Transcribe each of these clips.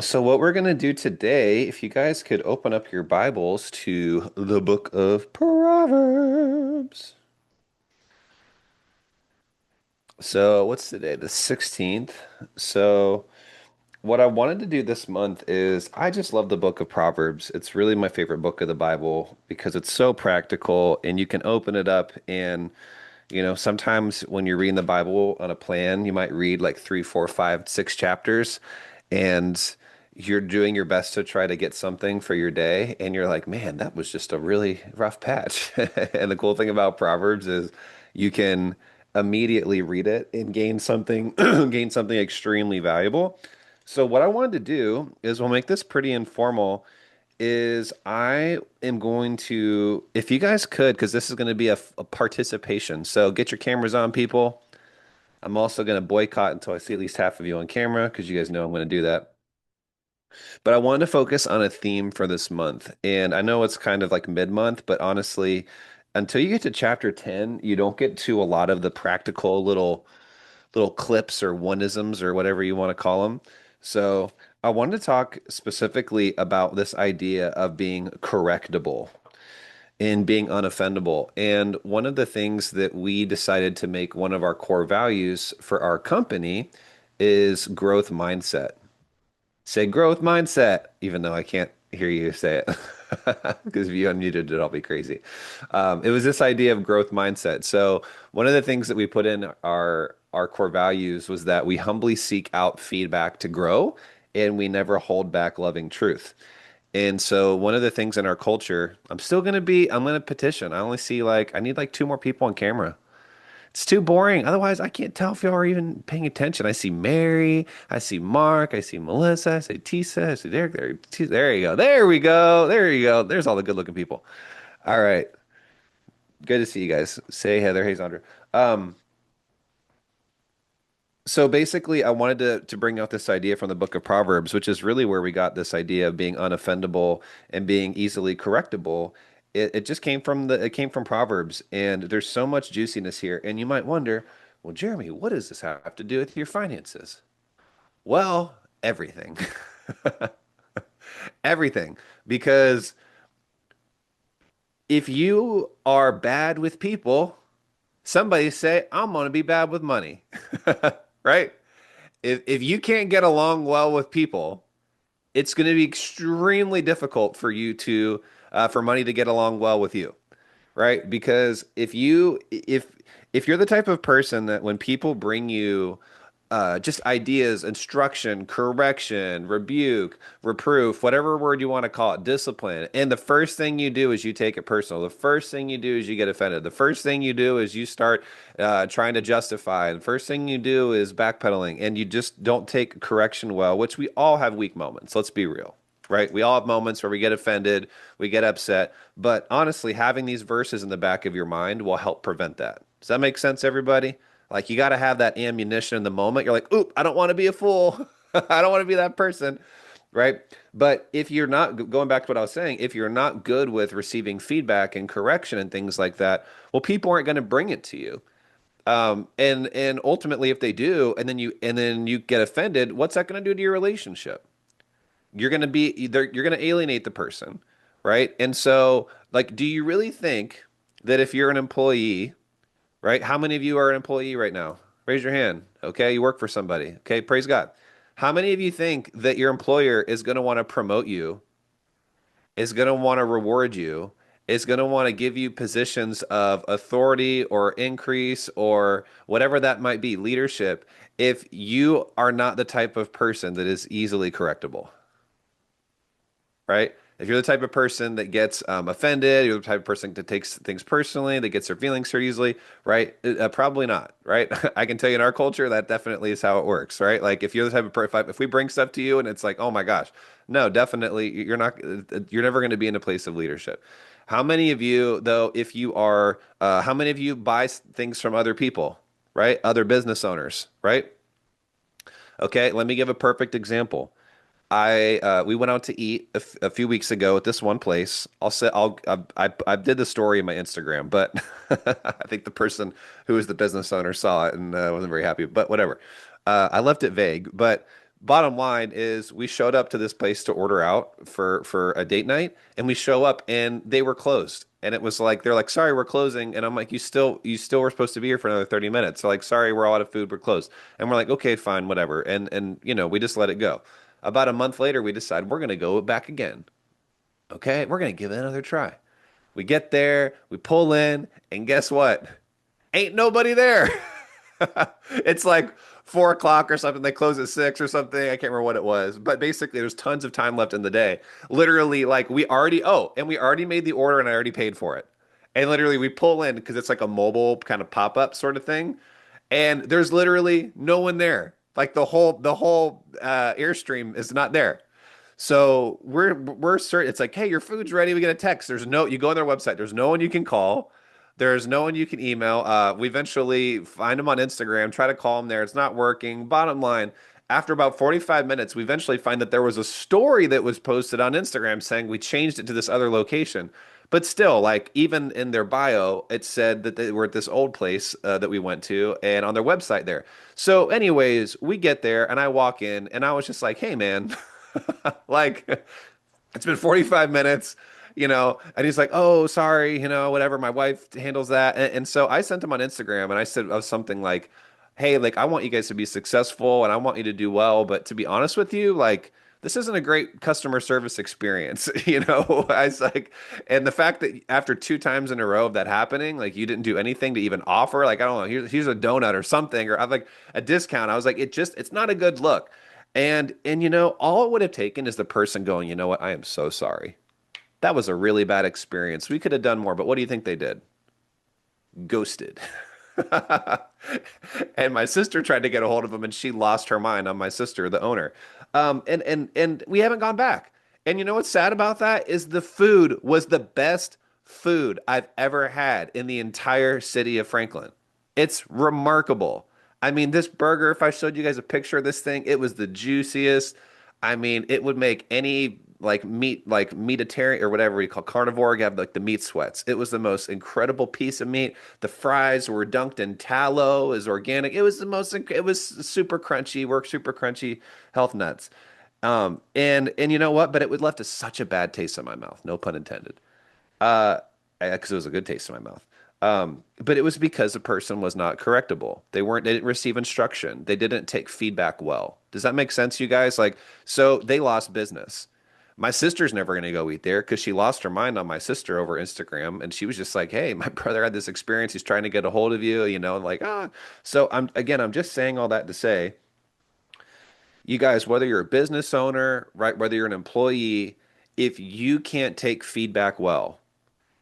So, what we're going to do today, if you guys could open up your Bibles to the book of Proverbs. So, what's today? The 16th. So, what I wanted to do this month is I just love the book of Proverbs. It's really my favorite book of the Bible because it's so practical and you can open it up and sometimes when you're reading the Bible on a plan, you might read like three, four, five, six chapters, and you're doing your best to try to get something for your day, and you're like, man, that was just a really rough patch. And the cool thing about Proverbs is you can immediately read it and gain something, gain something extremely valuable. So what I wanted to do is we'll make this pretty informal is I am going to, if you guys could, because this is going to be a participation. So get your cameras on, people. I'm also going to boycott until I see at least half of you on camera because you guys know I'm going to do that. But I wanted to focus on a theme for this month. And I know it's kind of like mid-month, but honestly, until you get to chapter 10, you don't get to a lot of the practical little clips or one-isms or whatever you want to call them. So I wanted to talk specifically about this idea of being correctable and being unoffendable. And one of the things that we decided to make one of our core values for our company is growth mindset. Say growth mindset, even though I can't hear you say it. Because if you unmuted it, I'll be crazy. It was this idea of growth mindset. So one of the things that we put in our core values was that we humbly seek out feedback to grow, and we never hold back loving truth. And so one of the things in our culture, I'm gonna petition. I only see like I need like two more people on camera. It's too boring. Otherwise, I can't tell if y'all are even paying attention. I see Mary, I see Mark, I see Melissa, I see Tisa, I see Derek. There you go. There we go. There you go. There's all the good-looking people. All right. Good to see you guys. Say Heather. Hey, Sandra. Um, so basically, I wanted to bring out this idea from the book of Proverbs, which is really where we got this idea of being unoffendable and being easily correctable. It just came from it came from Proverbs, and there's so much juiciness here. And you might wonder, well, Jeremy, what does this have to do with your finances? Well, everything. Everything. Because if you are bad with people, somebody say, I'm going to be bad with money. Right? If you can't get along well with people, it's going to be extremely difficult for you to for money to get along well with you, right? Because if you're the type of person that when people bring you just ideas, instruction, correction, rebuke, reproof, whatever word you want to call it, discipline. And the first thing you do is you take it personal. The first thing you do is you get offended. The first thing you do is you start trying to justify. The first thing you do is backpedaling, and you just don't take correction well, which we all have weak moments. Let's be real. Right? We all have moments where we get offended, we get upset, but honestly, having these verses in the back of your mind will help prevent that. Does that make sense, everybody? Like you got to have that ammunition in the moment. You're like, oop, I don't want to be a fool. I don't want to be that person. Right. But if you're not going back to what I was saying, if you're not good with receiving feedback and correction and things like that, well, people aren't going to bring it to you. And ultimately, if they do, and then you get offended, what's that going to do to your relationship? You're going to alienate the person, right? And so, like, do you really think that if you're an employee, right? How many of you are an employee right now? Raise your hand. Okay, you work for somebody. Okay, praise God. How many of you think that your employer is going to want to promote you, is going to want to reward you, is going to want to give you positions of authority or increase or whatever that might be, leadership, if you are not the type of person that is easily correctable? Right? If you're the type of person that gets offended, you're the type of person that takes things personally, that gets their feelings hurt easily, right? Probably not, right? I can tell you in our culture that definitely is how it works, right? Like if you're the type of person, if we bring stuff to you and it's like, oh my gosh, no, definitely you're not, you're never going to be in a place of leadership. How many of you, though, if you are, how many of you buy things from other people, right? Other business owners, right? Okay, let me give a perfect example. I we went out to eat a few weeks ago at this one place. I did the story in my Instagram, but I think the person who was the business owner saw it and wasn't very happy. But whatever, I left it vague. But bottom line is we showed up to this place to order out for a date night, and we show up and they were closed. And it was like they're like, "Sorry, we're closing." And I'm like, "You still were supposed to be here for another 30 minutes." They're like, "Sorry, we're all out of food, we're closed." And we're like, "Okay, fine, whatever." And we just let it go. About a month later, we decide we're going to go back again. Okay, we're going to give it another try. We get there, we pull in, and guess what? Ain't nobody there. It's like 4 o'clock or something. They close at 6 or something. I can't remember what it was. But basically, there's tons of time left in the day. Literally, like we already made the order and I already paid for it. And literally, we pull in because it's like a mobile kind of pop-up sort of thing. And there's literally no one there. Like the whole Airstream is not there. So we're certain it's like, hey, your food's ready. We get a text. You go on their website. There's no one you can call. There's no one you can email. We eventually find them on Instagram, try to call them there. It's not working. Bottom line, after about 45 minutes, we eventually find that there was a story that was posted on Instagram saying we changed it to this other location. But still, like even in their bio, it said that they were at this old place that we went to, and on their website there. So, anyways, we get there, and I walk in, and I was just like, "Hey, man, like it's been 45 minutes, and he's like, oh, sorry, whatever. My wife handles that. And so I sent him on Instagram and I said something like, hey, like, I want you guys to be successful and I want you to do well. But to be honest with you, like, this isn't a great customer service experience, I was like, and the fact that after 2 times in a row of that happening, like you didn't do anything to even offer, like, I don't know, here's a donut or something, or I've like a discount. I was like, it's not a good look. And all it would have taken is the person going, you know what, I am so sorry. That was a really bad experience. We could have done more, but what do you think they did? Ghosted. And my sister tried to get a hold of him and she lost her mind on my sister, the owner. And we haven't gone back. And you know what's sad about that is the food was the best food I've ever had in the entire city of Franklin. It's remarkable. I mean, this burger, if I showed you guys a picture of this thing, it was the juiciest. I mean, it would make any like meatitarian or whatever we call carnivore have like the meat sweats. It was the most incredible piece of meat. The fries were dunked in tallow, is organic. It was super crunchy, work super crunchy, health nuts. And you know what? But it would left such a bad taste in my mouth. No pun intended. Uh, because it was a good taste in my mouth. But it was because the person was not correctable. They didn't receive instruction. They didn't take feedback well. Does that make sense, you guys? Like, so they lost business. My sister's never going to go eat there because she lost her mind on my sister over Instagram. And she was just like, hey, my brother had this experience. He's trying to get a hold of you, and like, ah. So I'm just saying all that to say, you guys, whether you're a business owner, right, whether you're an employee, if you can't take feedback well,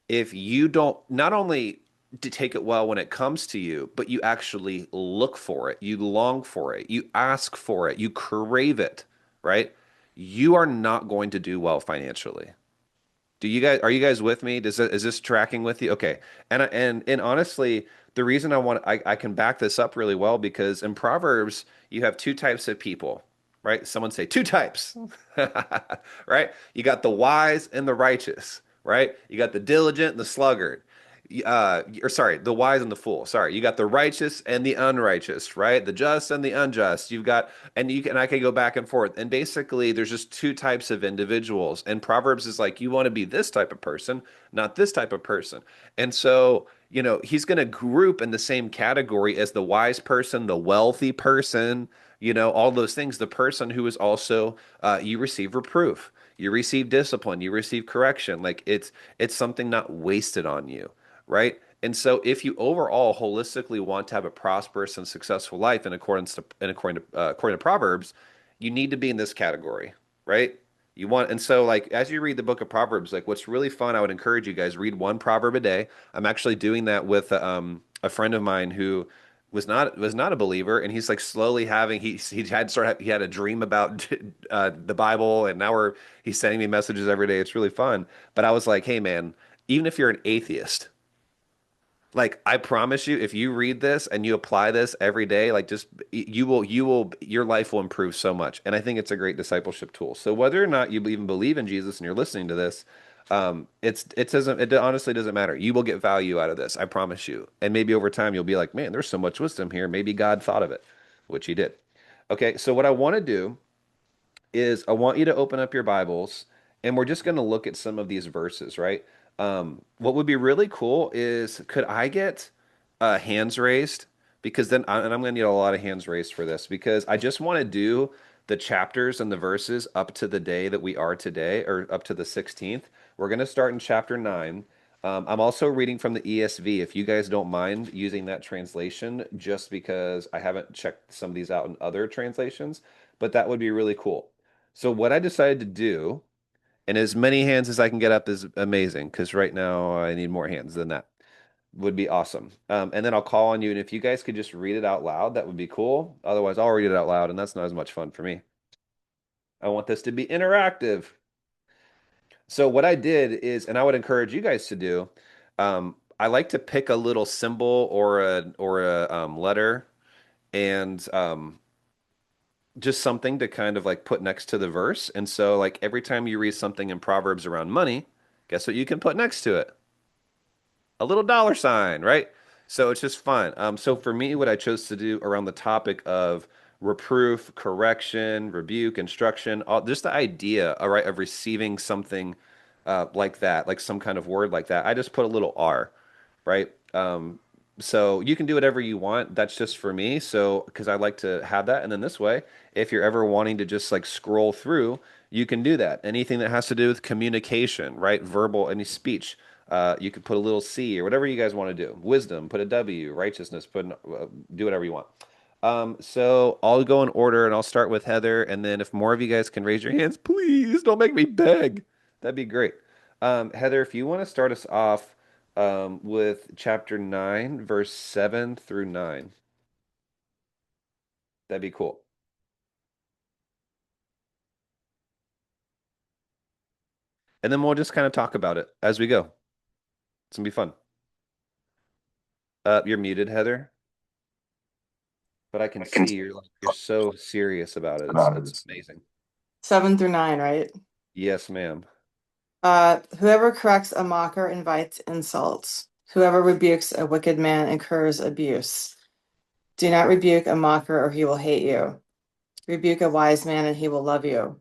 if you don't not only to take it well when it comes to you, but you actually look for it, you long for it, you ask for it, you crave it, right? You are not going to do well financially. Are you guys with me? Is this tracking with you? Okay. And honestly, the reason I can back this up really well because in Proverbs you have two types of people, right? Someone say two types, right? You got the wise and the righteous, right? You got the diligent and the sluggard. Or sorry, the wise and the fool. Sorry, you got the righteous and the unrighteous, right? The just and the unjust. You've got, and you can, I can go back and forth. And basically, there's just two types of individuals. And Proverbs is like, you want to be this type of person, not this type of person. And so, he's going to group in the same category as the wise person, the wealthy person, all those things. The person who is also, you receive reproof, you receive discipline, you receive correction. Like it's something not wasted on you, right? And so if you overall holistically want to have a prosperous and successful life according to Proverbs, you need to be in this category, right? And so like as you read the book of Proverbs, like what's really fun, I would encourage you guys read one proverb a day. I'm actually doing that with a friend of mine who was not a believer, and he's like slowly having he had a dream about the Bible, and now he's sending me messages every day. It's really fun. But I was like, hey man, even if you're an atheist, like I promise you, if you read this and you apply this every day, like just your life will improve so much. And I think it's a great discipleship tool. So whether or not you even believe in Jesus and you're listening to this, it honestly doesn't matter. You will get value out of this, I promise you. And maybe over time you'll be like, man, there's so much wisdom here. Maybe God thought of it, which he did. Okay, so what I want to do. is I want you to open up your Bibles and we're just going to look at some of these verses, right? What would be really cool is could I get hands raised? Because and I'm going to need a lot of hands raised for this because I just want to do the chapters and the verses up to the day that we are today, or up to the 16th. We're going to start in chapter 9. I'm also reading from the ESV, if you guys don't mind using that translation, just because I haven't checked some of these out in other translations, but that would be really cool. So what I decided to do, and as many hands as I can get up is amazing, because right now I need more hands than that. Would be awesome. And then I'll call on you, and if you guys could just read it out loud, that would be cool. Otherwise, I'll read it out loud, and that's not as much fun for me. I want this to be interactive. So what I did is, and I would encourage you guys to do, I like to pick a little symbol or a letter and just something to kind of like put next to the verse. And so like every time you read something in Proverbs around money, guess what you can put next to it? A little dollar sign, right? So it's just fun. So for me, what I chose to do around the topic of reproof, correction, rebuke, instruction, just the idea, all right, of receiving something like that, like some kind of word like that, I just put a little R, right? So you can do whatever you want. That's just for me. So because I like to have that, and then this way, if you're ever wanting to just like scroll through, you can do that. Anything that has to do with communication, right? Verbal, any speech. You could put a little C or whatever you guys want to do. Wisdom, put a W. Righteousness, do whatever you want. So I'll go in order and I'll start with Heather. And then if more of you guys can raise your hands, please don't make me beg. That'd be great. Heather, if you want to start us off with chapter 9, verse 7 through 9, that'd be cool. And then we'll just kind of talk about it as we go. It's gonna be fun. You're muted, Heather, but I can see you're so serious about it. It's amazing. 7 through 9, right? Yes, ma'am. Whoever corrects a mocker invites insults. Whoever rebukes a wicked man incurs abuse. Do not rebuke a mocker or he will hate you. Rebuke a wise man and he will love you.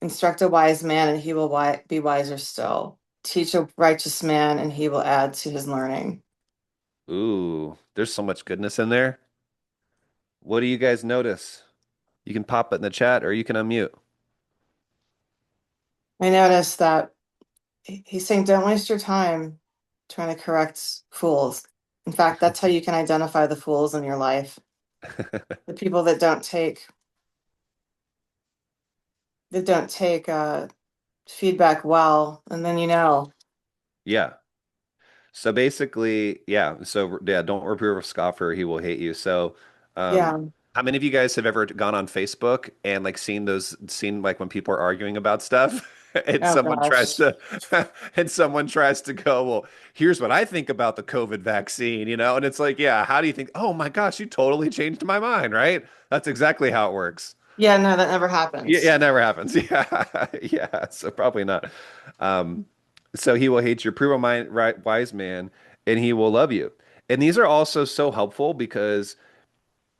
Instruct a wise man and he will be wiser still. Teach a righteous man and he will add to his learning. Ooh, there's so much goodness in there. What do you guys notice? You can pop it in the chat or you can unmute. I noticed that he's saying don't waste your time trying to correct fools. In fact, that's how you can identify the fools in your life. The people that don't take feedback well, and then Yeah. So basically, yeah. So yeah, don't reprove a scoffer, he will hate you. So, yeah. how many of you guys have ever gone on Facebook and like seen like when people are arguing about stuff and Oh someone tries gosh. to and someone tries to go, well, here's what I think about the COVID vaccine, and it's like, yeah, how do you think? Oh my gosh, you totally changed my mind, right? That's exactly how it works. Yeah, no, that never Yeah, happens. yeah, it never happens. Yeah, yeah. So probably not. Um, so he will hate your prove a mind right wise man, and he will love you. And these are also so helpful because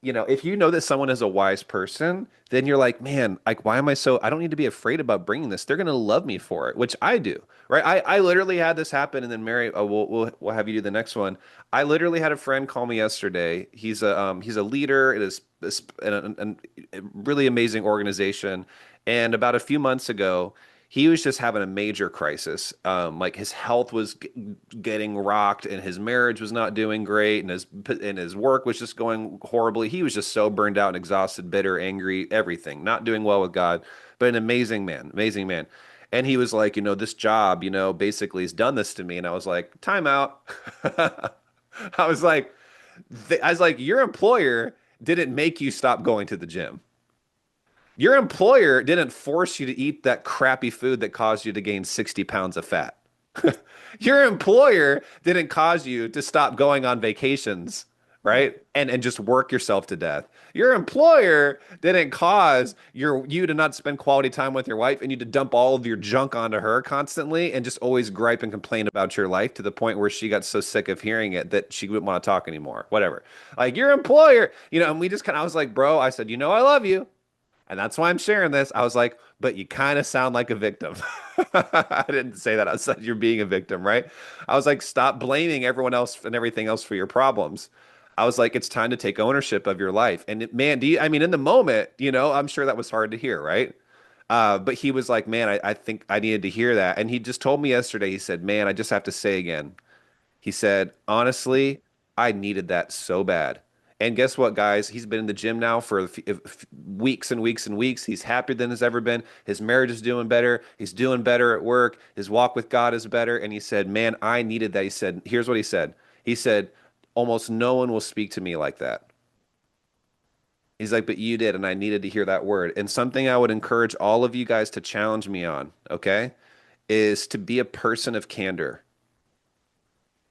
if you know that someone is a wise person, then you're like, man, like, why am I so, I don't need to be afraid about bringing this. They're going to love me for it, which I do, right? I literally had this happen. And then Mary, we'll have you do the next one. I literally had a friend call me yesterday. He's a leader. It is a really amazing organization. And about a few months ago, he was just having a major crisis. Like his health was getting rocked, and his marriage was not doing great, and his work was just going horribly. He was just so burned out and exhausted, bitter, angry, everything, not doing well with God. But an amazing man, amazing man. And he was like, this job, basically has done this to me. And I was like, time out. I was like, your employer didn't make you stop going to the gym. Your employer didn't force you to eat that crappy food that caused you to gain 60 pounds of fat. Your employer didn't cause you to stop going on vacations, right? And just work yourself to death. Your employer didn't cause you to not spend quality time with your wife and you to dump all of your junk onto her constantly and just always gripe and complain about your life to the point where she got so sick of hearing it that she wouldn't want to talk anymore. Whatever. Like your employer, and we just kind of I was like, bro, I said, I love you. And that's why I'm sharing this. I was like, but you kind of sound like a victim. I didn't say that. I said you're being a victim, right? I was like, stop blaming everyone else and everything else for your problems. I was like, it's time to take ownership of your life. And man, I mean, in the moment, I'm sure that was hard to hear, right? But he was like, man, I think I needed to hear that. And he just told me yesterday, he said, man, I just have to say again, he said, honestly, I needed that so bad. And guess what, guys? He's been in the gym now for weeks and weeks and weeks. He's happier than he's ever been. His marriage is doing better. He's doing better at work. His walk with God is better. And he said, man, I needed that. He said, here's what he said. He said, almost no one will speak to me like that. He's like, but you did, and I needed to hear that word. And something I would encourage all of you guys to challenge me on, okay, is to be a person of candor.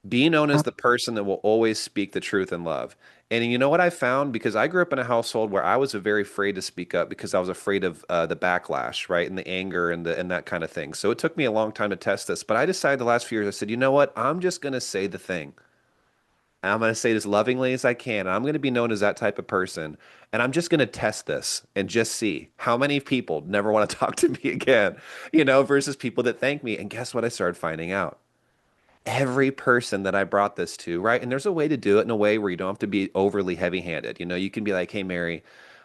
Be known as the person that will always speak the truth in love. And you know what I found? Because I grew up in a household where I was very afraid to speak up because I was afraid of the backlash, right, and the anger and that kind of thing. So it took me a long time to test this. But I decided the last few years, I said, you know what? I'm just going to say the thing. And I'm going to say it as lovingly as I can. I'm going to be known as that type of person. And I'm just going to test this and just see how many people never want to talk to me again, versus people that thank me. And guess what? I started finding out every person that I brought this to, right? And there's a way to do it in a way where you don't have to be overly heavy-handed. You can be like, "Hey, Mary,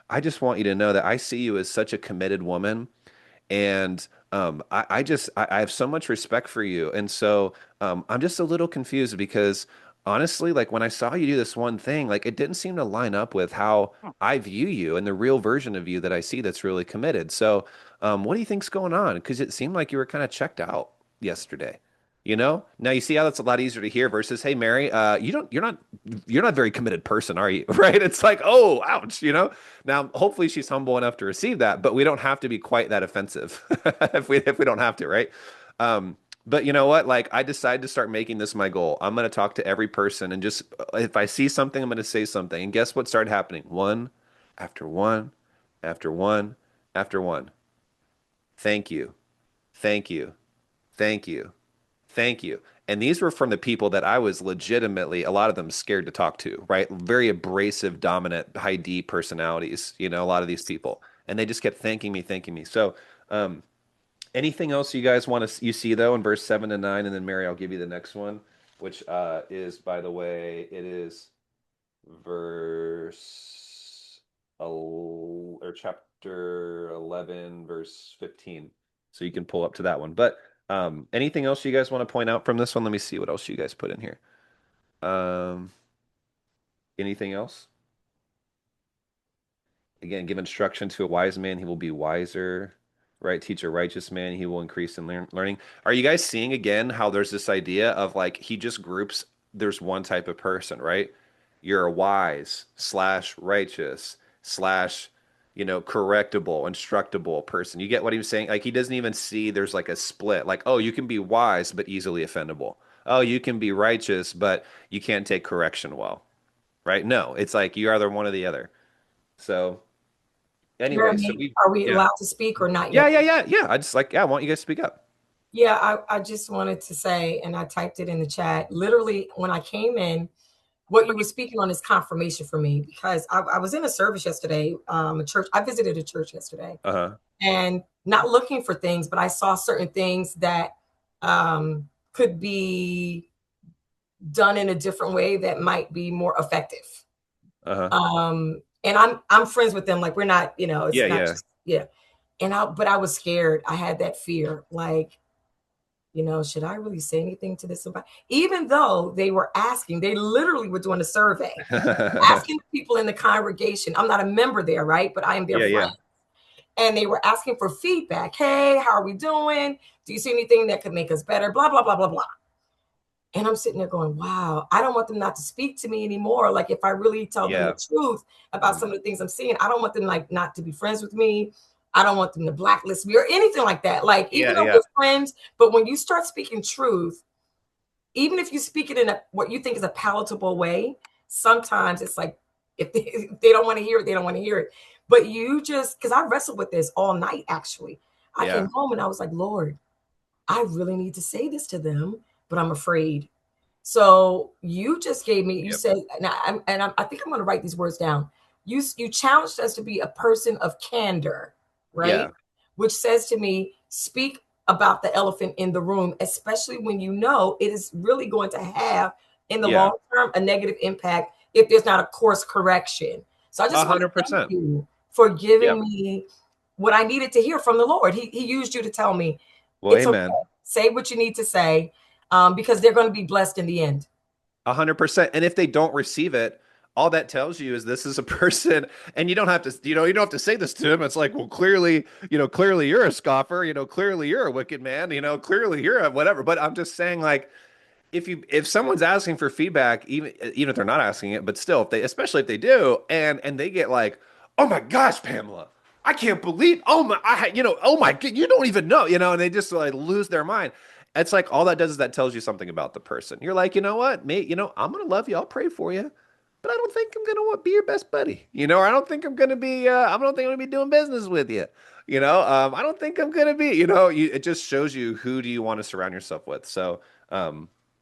I just want you to know that I see you as such a committed woman, and I have so much respect for you, and so I'm just a little confused because honestly, like when I saw you do this one thing, like it didn't seem to line up with how I view you and the real version of you that I see that's really committed. So, what do you think's going on? Because it seemed like you were kind of checked out yesterday. Now you see how that's a lot easier to hear versus, hey, Mary, you're not a very committed person, are you? Right? It's like, oh, ouch. Now, hopefully she's humble enough to receive that, but we don't have to be quite that offensive if we don't have to, right? But you know what? Like I decided to start making this my goal. I'm going to talk to every person and just if I see something, I'm going to say something. And guess what started happening? One after one after one after one. Thank you. Thank you. Thank you. Thank you. And these were from the people that I was legitimately, a lot of them scared to talk to, right? Very abrasive, dominant, high D personalities, a lot of these people. And they just kept thanking me. So, anything else you guys want to you see though in verse 7 and 9, and then Mary, I'll give you the next one, which is by the way, it is verse or chapter 11, verse 15. So you can pull up to that one. But anything else you guys want to point out from this one? Let me see what else you guys put in here. Um, anything else? Again, give instruction to a wise man, he will be wiser. Right? Teach a righteous man, he will increase in learning. Are you guys seeing again how there's this idea of like he just groups, there's one type of person, right? You're a wise slash righteous slash, correctable, instructable person. You get what he was saying? Like he doesn't even see there's like a split. Like, oh, you can be wise but easily offendable. Oh, you can be righteous but you can't take correction well. Right? No, it's like you are either one or the other. So anyway, so Jeremy, are we yeah. allowed to speak or not Yeah, yet? yeah, yeah, yeah. I just like, yeah, I want you guys to speak up. Yeah, I just wanted to say, and I typed it in the chat. Literally, when I came in, what you were speaking on is confirmation for me because I was in a service yesterday, a church. I visited a church yesterday, Uh-huh. and not looking for things, but I saw certain things that could be done in a different way that might be more effective. Uh-huh. And I'm friends with them. Like we're not, it's Yeah, not yeah. just yeah. But I was scared. I had that fear, like, should I really say anything to this about? Even though they were asking, they literally were doing a survey, asking people in the congregation. I'm not a member there, right? But I am their Yeah, friend. yeah. And they were asking for feedback. Hey, how are we doing? Do you see anything that could make us better? Blah, blah, blah, blah, blah. And I'm sitting there going, wow, I don't want them not to speak to me anymore. Like if I really tell them the Yeah. truth about Mhm. some of the things I'm seeing, I don't want them like not to be friends with me. I don't want them to blacklist me or anything like that. Like even Yeah, though yeah. we're friends, but when you start speaking truth, even if you speak it in what you think is a palatable way, sometimes it's like if they don't want to hear it, they don't want to hear it. But you just because I wrestled with this all night actually. I Yeah. came home and I was like, Lord, I really need to say this to them, but I'm afraid. So you just gave me, you Yep. said, and I think I'm going to write these words down. you challenged us to be a person of candor, right? Yeah. Which says to me, speak about the elephant in the room, especially when you know it is really going to have in the Yeah. long term a negative impact if there's not a course correction. So I A just want to hundred thank percent. you for Yeah. giving me what I needed to hear from the Lord. He used you to tell me Well, it's okay. amen. Say what you need to say, because they're going to be blessed in the end. 100%. And if they don't receive it, all that tells you is this is a person, and you don't have to, you don't have to say this to him. It's like, well, clearly, clearly you're a scoffer, clearly you're a wicked man, clearly you're a whatever. But I'm just saying, like, if someone's asking for feedback, even if they're not asking it, but still, if they, especially if they do, and they get like, oh my gosh, Pamela, I can't believe, oh my, oh my, you don't even know, and they just like lose their mind. It's like all that does is that tells you something about the person. You're like, you know what, mate, I'm gonna love you, I'll pray for you, but I don't think I'm gonna be your best buddy, or I don't think I'm gonna be, I don't think I'm gonna be doing business with you. I don't think I'm gonna be, it just shows you who do you want to surround yourself with. So,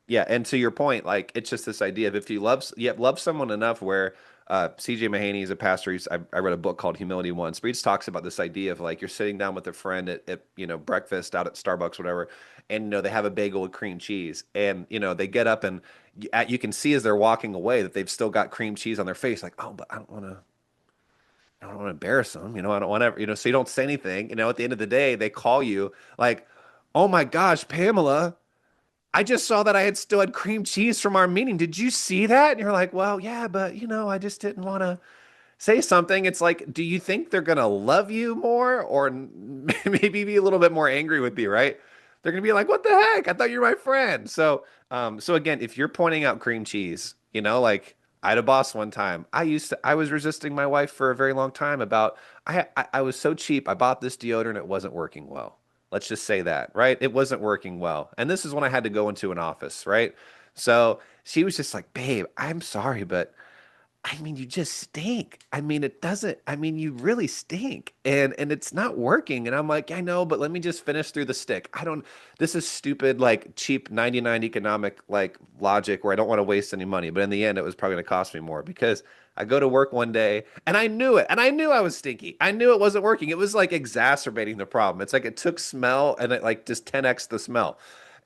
yeah, and to your point, like it's just this idea of if you love someone enough where CJ Mahaney is a pastor. I read a book called Humility once, but he just talks about this idea of like you're sitting down with a friend at breakfast out at Starbucks, whatever, and they have a bagel with cream cheese, and they get up and you can see as they're walking away that they've still got cream cheese on their face, like oh, but I don't want to embarrass them, I don't want to, so you don't say anything, at the end of the day they call you like, oh my gosh, Pamela. I just saw that I had still had cream cheese from our meeting. Did you see that? And you're like, well, yeah, but I just didn't want to say something. It's like, do you think they're gonna love you more, or maybe be a little bit more angry with you, right? They're gonna be like, what the heck? I thought you were my friend. So again, if you're pointing out cream cheese, like I had a boss one time. I was resisting my wife for a very long time about I was so cheap. I bought this deodorant, it wasn't working well. Let's just say that, right? It wasn't working well. And this is when I had to go into an office, right? So she was just like, babe, I'm sorry, but I mean, you just stink. I mean, it doesn't, I mean, you really stink and it's not working. And I'm like, I know, but let me just finish through the stick. This is stupid, like cheap 99 economic like logic where I don't want to waste any money. But in the end, it was probably going to cost me more because I go to work one day and I knew it. And I knew I was stinky. I knew it wasn't working. It was like exacerbating the problem. It's like it took smell and it like just 10x the smell.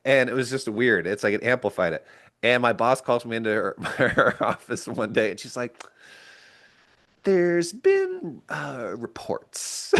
And it was just weird. It's like it amplified it. And my boss calls me into her office one day and she's like, there's been reports,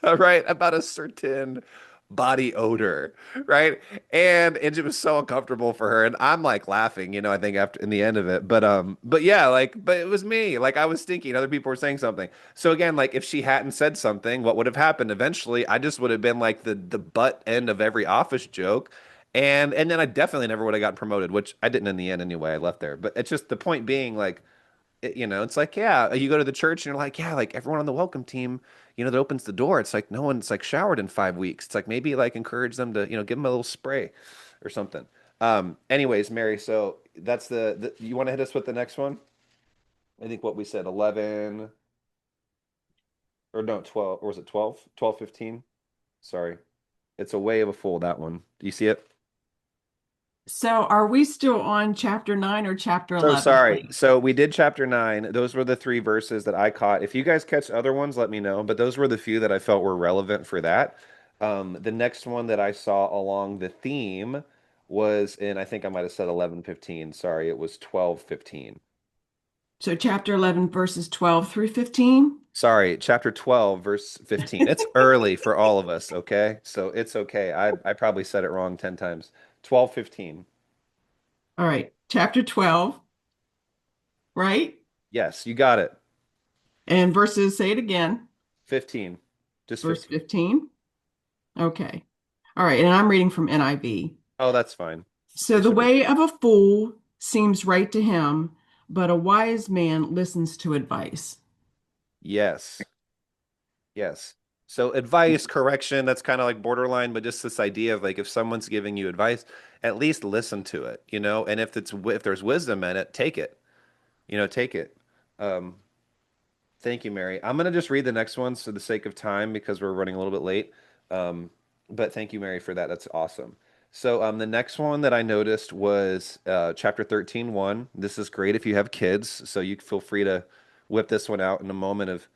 right, about a certain body odor, right? And it was so uncomfortable for her. And I'm like laughing, I think after in the end of it. But yeah, like, but it was me. Like I was stinky and other people were saying something. So again, like if she hadn't said something, what would have happened? Eventually, I just would have been like the butt end of every office joke. And then I definitely never would have gotten promoted, which I didn't in the end anyway. I left there. But it's just the point being like it's like, yeah, you go to the church and you're like, yeah, like everyone on the welcome team, that opens the door. It's like no one's like showered in 5 weeks. It's like maybe like encourage them to, give them a little spray or something. Anyways, Mary, so that's you want to hit us with the next one? I think what we said, 11 or no, 12, or was it 12? 12, 15? Sorry. It's a way of a fool, that one. Do you see it? So are we still on chapter 9 or chapter So 11, sorry. please? So we did chapter 9. Those were the three verses that I caught. If you guys catch other ones, let me know. But those were the few that I felt were relevant for that. The next one that I saw along the theme was in, I think I might have said 11:15. Sorry, it was 12:15. So chapter 11, verses 12 through 15. Sorry, chapter 12, verse 15. It's early for all of us, okay? So it's okay. I probably said it wrong 10 times. 12:15. All right, chapter 12, right? Yes, you got it. And verses, say it again, 15. Just verse 15. 15. Okay. All right, and I'm reading from NIV. Oh, that's fine. So It the should be. way of a fool seems right to him, but a wise man listens to advice. Yes. Yes. So advice, correction, that's kind of like borderline, but just this idea of like if someone's giving you advice, at least listen to it, and if there's wisdom in it, take it, take it. Um, Thank you, Mary. I'm gonna just read the next ones for the sake of time because we're running a little bit late. Um, but thank you, Mary, for that. That's awesome. So the next one that I noticed was chapter 13:1. This is great if you have kids, so you feel free to whip this one out in a moment of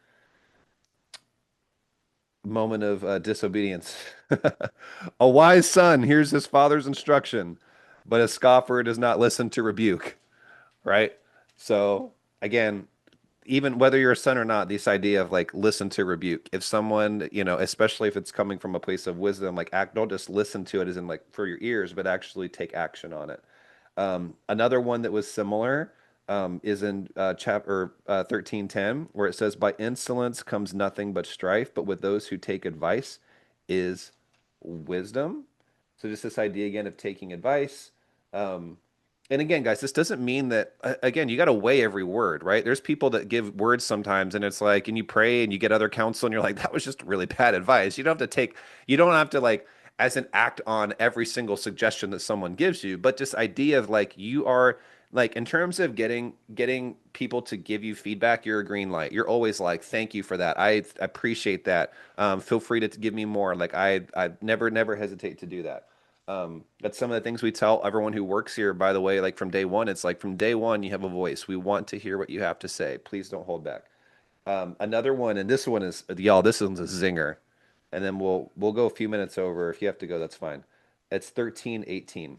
disobedience. A wise son hears his father's instruction, but a scoffer does not listen to rebuke, right? So again, even whether you're a son or not, this idea of like listen to rebuke. If someone, especially if it's coming from a place of wisdom, like act, don't just listen to it as in like for your ears, but actually take action on it. Another one that was similar is in chapter 13:10, where it says, "By insolence comes nothing but strife, but with those who take advice is wisdom." So just this idea again of taking advice. Um, and again, guys, this doesn't mean that, again, you got to weigh every word, right? There's people that give words sometimes, and it's like, and you pray and you get other counsel, and you're like, that was just really bad advice. You don't have to like, as an act on every single suggestion that someone gives you, but this idea of like, you are like, in terms of getting people to give you feedback, you're a green light. You're always like, thank you for that. I appreciate that. Feel free to give me more. Like, I never hesitate to do that. That's some of the things we tell everyone who works here, by the way, like from day one, it's like from day one, you have a voice. We want to hear what you have to say. Please don't hold back. Another one, and this one is, y'all, this one's a zinger. And then we'll go a few minutes over. If you have to go, that's fine. It's 13:18.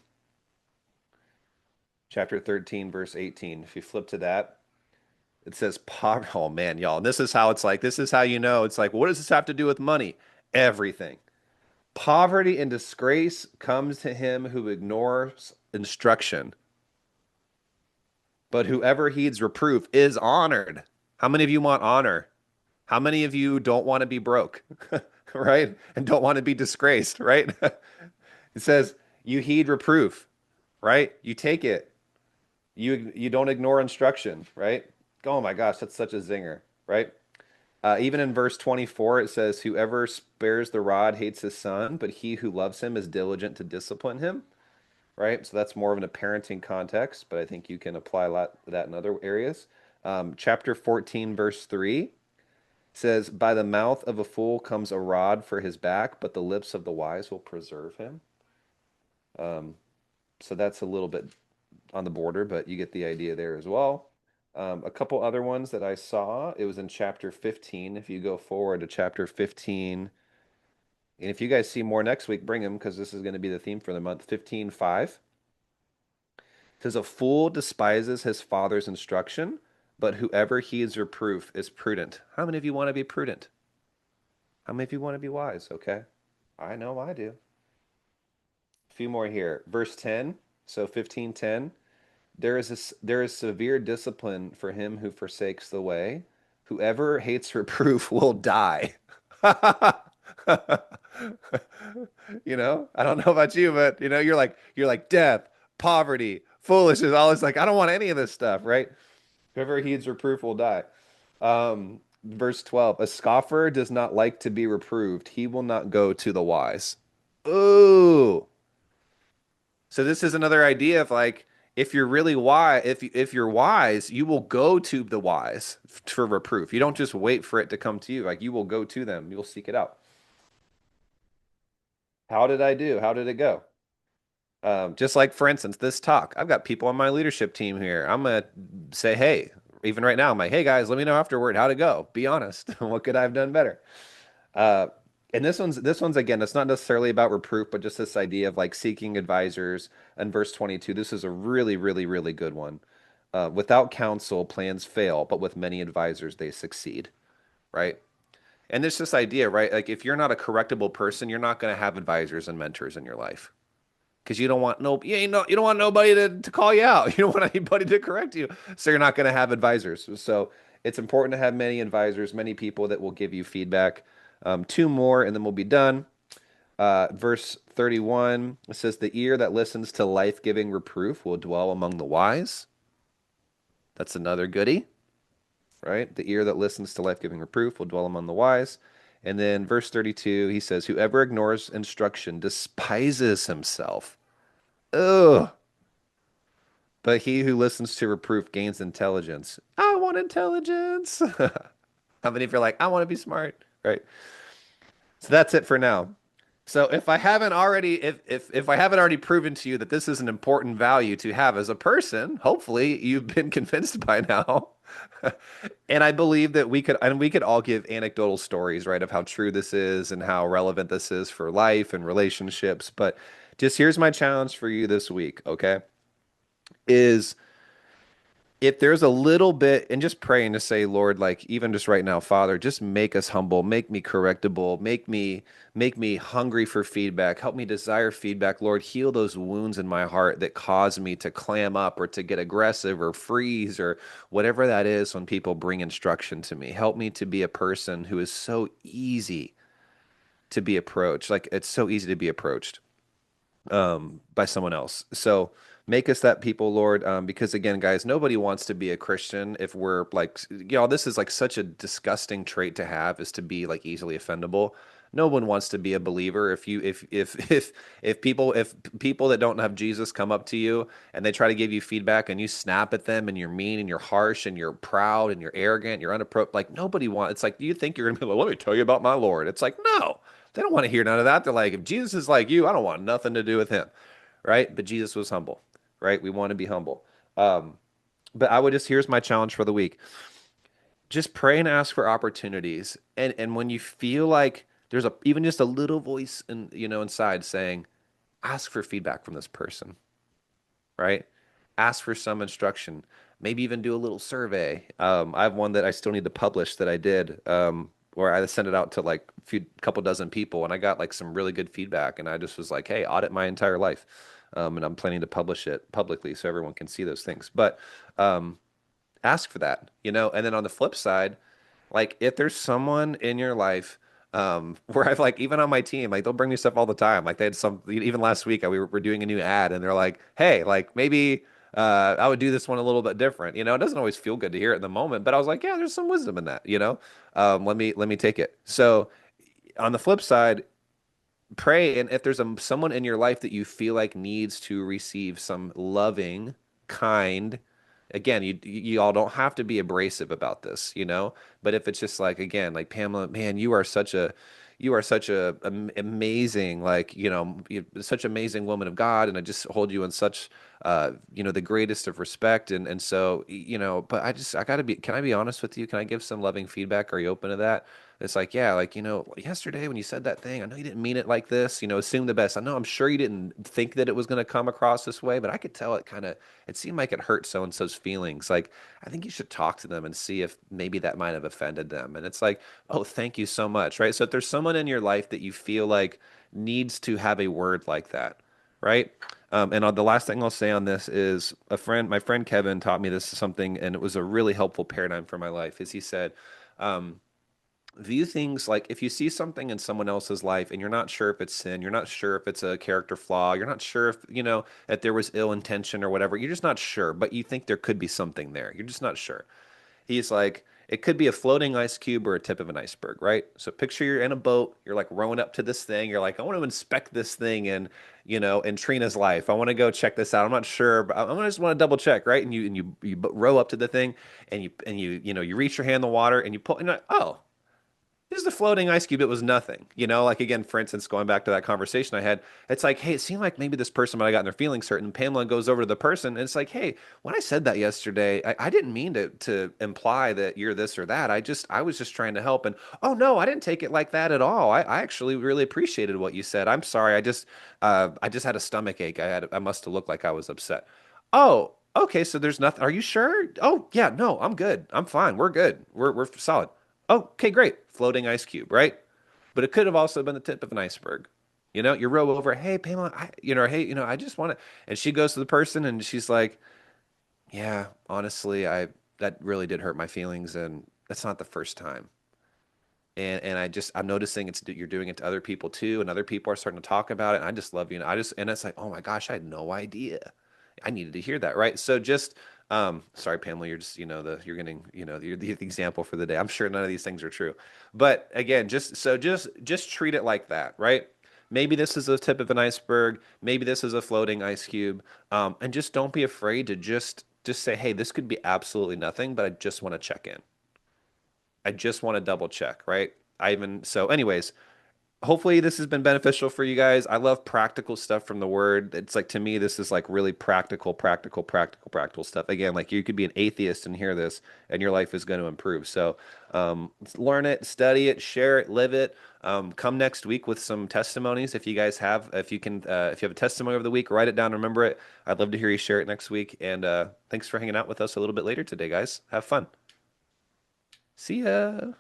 Chapter 13, verse 18. If you flip to that, it says poverty. Oh man, y'all. And this is how it's like, this is how you know. It's like, what does this have to do with money? Everything. Poverty and disgrace comes to him who ignores instruction, but whoever heeds reproof is honored. How many of you want honor? How many of you don't want to be broke, right? And don't want to be disgraced, right? It says you heed reproof, right? You take it. You don't ignore instruction, right? Oh my gosh, that's such a zinger, right? Even in verse 24, it says, "Whoever spares the rod hates his son, but he who loves him is diligent to discipline him." Right? So that's more of in a parenting context, but I think you can apply a lot of that in other areas. Chapter 14, verse 3 says, "By the mouth of a fool comes a rod for his back, but the lips of the wise will preserve him." Um, so that's a little bit on the border, but you get the idea there as well. A couple other ones that I saw, it was in chapter 15. If you go forward to chapter 15, and if you guys see more next week, bring them because this is going to be the theme for the month. 15:5 says, "A fool despises his father's instruction, but whoever heeds reproof is prudent." How many of you want to be prudent? How many of you want to be wise? Okay. I know I do. A few more here. Verse 10, so 15:10. There is severe discipline for him who forsakes the way. Whoever hates reproof will die. I don't know about you, but you're like death, poverty, foolishness, all this like I don't want any of this stuff, right? Whoever heeds reproof will die. Verse 12, a scoffer does not like to be reproved. He will not go to the wise. Ooh. So this is another idea of like if you're really wise, if you're wise, you will go to the wise for reproof. You don't just wait for it to come to you. Like you will go to them. You'll seek it out. How did I do? How did it go? Just like for instance, this talk. I've got people on my leadership team here. I'm gonna say, hey, even right now, I'm like, hey guys, let me know afterward how'd it go. Be honest. What could I have done better? Uh, and this one's again, it's not necessarily about reproof, but just this idea of like seeking advisors. And verse 22, this is a really, really, really good one. Without counsel, plans fail, but with many advisors, they succeed. Right? And there's this idea, right? Like if you're not a correctable person, you're not going to have advisors and mentors in your life because you don't want you don't want nobody to call you out. You don't want anybody to correct you. So you're not going to have advisors. So it's important to have many advisors, many people that will give you feedback. Two more, and then we'll be done. Verse 31, it says, "The ear that listens to life-giving reproof will dwell among the wise." That's another goodie, right? The ear that listens to life-giving reproof will dwell among the wise. And then verse 32, he says, "Whoever ignores instruction despises himself." Ugh. But he who listens to reproof gains intelligence. I want intelligence. How many of you are like, I want to be smart? Right. So that's it for now. So if I haven't already proven to you that this is an important value to have as a person, hopefully you've been convinced by now. And I believe that we could all give anecdotal stories, right, of how true this is and how relevant this is for life and relationships. But just here's my challenge for you this week, okay? Is if there's a little bit, and just pray and just say, Lord, like even just right now, Father, just make us humble, make me correctable, make me hungry for feedback, help me desire feedback. Lord, heal those wounds in my heart that cause me to clam up or to get aggressive or freeze or whatever that is when people bring instruction to me. Help me to be a person who is so easy to be approached. Like it's so easy to be approached by someone else. So make us that people, Lord, because again, guys, nobody wants to be a Christian if we're like, this is like such a disgusting trait to have is to be like easily offendable. No one wants to be a believer if you if people that don't have Jesus come up to you and they try to give you feedback and you snap at them and you're mean and you're harsh and you're proud and you're arrogant, you're unapproachable. Like nobody wants. It's like, do you think you're gonna be like, let me tell you about my Lord? It's like, no. They don't want to hear none of that. They're like, if Jesus is like you, I don't want nothing to do with him, right? But Jesus was humble, right? We want to be humble. Um, but I would just here's my challenge for the week: just pray and ask for opportunities, and when you feel like there's a even just a little voice in inside saying, ask for feedback from this person, right? Ask for some instruction. Maybe even do a little survey. I have one that I still need to publish that I did, where I sent it out to like a few couple dozen people, and I got like some really good feedback. And I just was like, "Hey, audit my entire life," and I'm planning to publish it publicly so everyone can see those things. But um, ask for that, And then on the flip side, like if there's someone in your life where I've like even on my team, like they'll bring me stuff all the time. Like they had some even last week we're doing a new ad and they're like, "Hey, like maybe I would do this one a little bit different." It doesn't always feel good to hear it in the moment, but I was like, "Yeah, there's some wisdom in that." Let me take it. So on the flip side, pray, and if there's someone in your life that you feel like needs to receive some loving, kind, again, you all don't have to be abrasive about this. But if it's just like again, like Pamela, man, you are such a amazing, like such amazing woman of God, and I just hold you in such the greatest of respect, and so but I gotta be. Can I be honest with you? Can I give some loving feedback? Are you open to that? It's like, yeah, like, yesterday when you said that thing, I know you didn't mean it like this, assume the best. I'm sure you didn't think that it was going to come across this way, but I could tell it seemed like it hurt so and so's feelings. Like, I think you should talk to them and see if maybe that might have offended them. And it's like, oh, thank you so much, right? So if there's someone in your life that you feel like needs to have a word like that, right? And the last thing I'll say on this is my friend Kevin taught me this something, and it was a really helpful paradigm for my life, is he said, um, view things like if you see something in someone else's life and you're not sure if it's sin, you're not sure if it's a character flaw, you're not sure if, that there was ill intention or whatever, you're just not sure, but you think there could be something there. You're just not sure. He's like, it could be a floating ice cube or a tip of an iceberg, right? So picture you're in a boat, you're like rowing up to this thing, you're like, I want to inspect this thing in Trina's life. I want to go check this out. I'm not sure, but I just want to double check, right? And you row up to the thing and you reach your hand in the water and you pull and you're like, oh, this is the floating ice cube. It was nothing. Like again, for instance, going back to that conversation I had, it's like, hey, it seemed like maybe this person might have gotten their feelings hurt. And Pamela goes over to the person and it's like, hey, when I said that yesterday, I didn't mean to imply that you're this or that. I was just trying to help. And oh no, I didn't take it like that at all. I actually really appreciated what you said. I'm sorry. I just had a stomach ache. I must have looked like I was upset. Oh, okay. So there's nothing. Are you sure? Oh yeah, no, I'm good. I'm fine. We're good. We're solid. Okay, great. Floating ice cube, right? But it could have also been the tip of an iceberg. You row over, hey, Pamela, hey, I just want to. And she goes to the person and she's like, yeah, honestly, that really did hurt my feelings. And that's not the first time. And I'm noticing you're doing it to other people too. And other people are starting to talk about it. And I just love you. And it's like, oh my gosh, I had no idea. I needed to hear that, right? So just, sorry, Pamela, you're just, you're getting, you're the example for the day. I'm sure none of these things are true, but again, just treat it like that, right? Maybe this is a tip of an iceberg. Maybe this is a floating ice cube, and just don't be afraid to just say, hey, this could be absolutely nothing, but I just want to check in. I just want to double check, right? Anyways, hopefully this has been beneficial for you guys. I love practical stuff from the word. It's like to me, this is like really practical stuff. Again, like you could be an atheist and hear this, and your life is going to improve. So, learn it, study it, share it, live it. Come next week with some testimonies. If you guys have, if you can, if you have a testimony of the week, write it down, remember it. I'd love to hear you share it next week. And thanks for hanging out with us a little bit later today, guys. Have fun. See ya.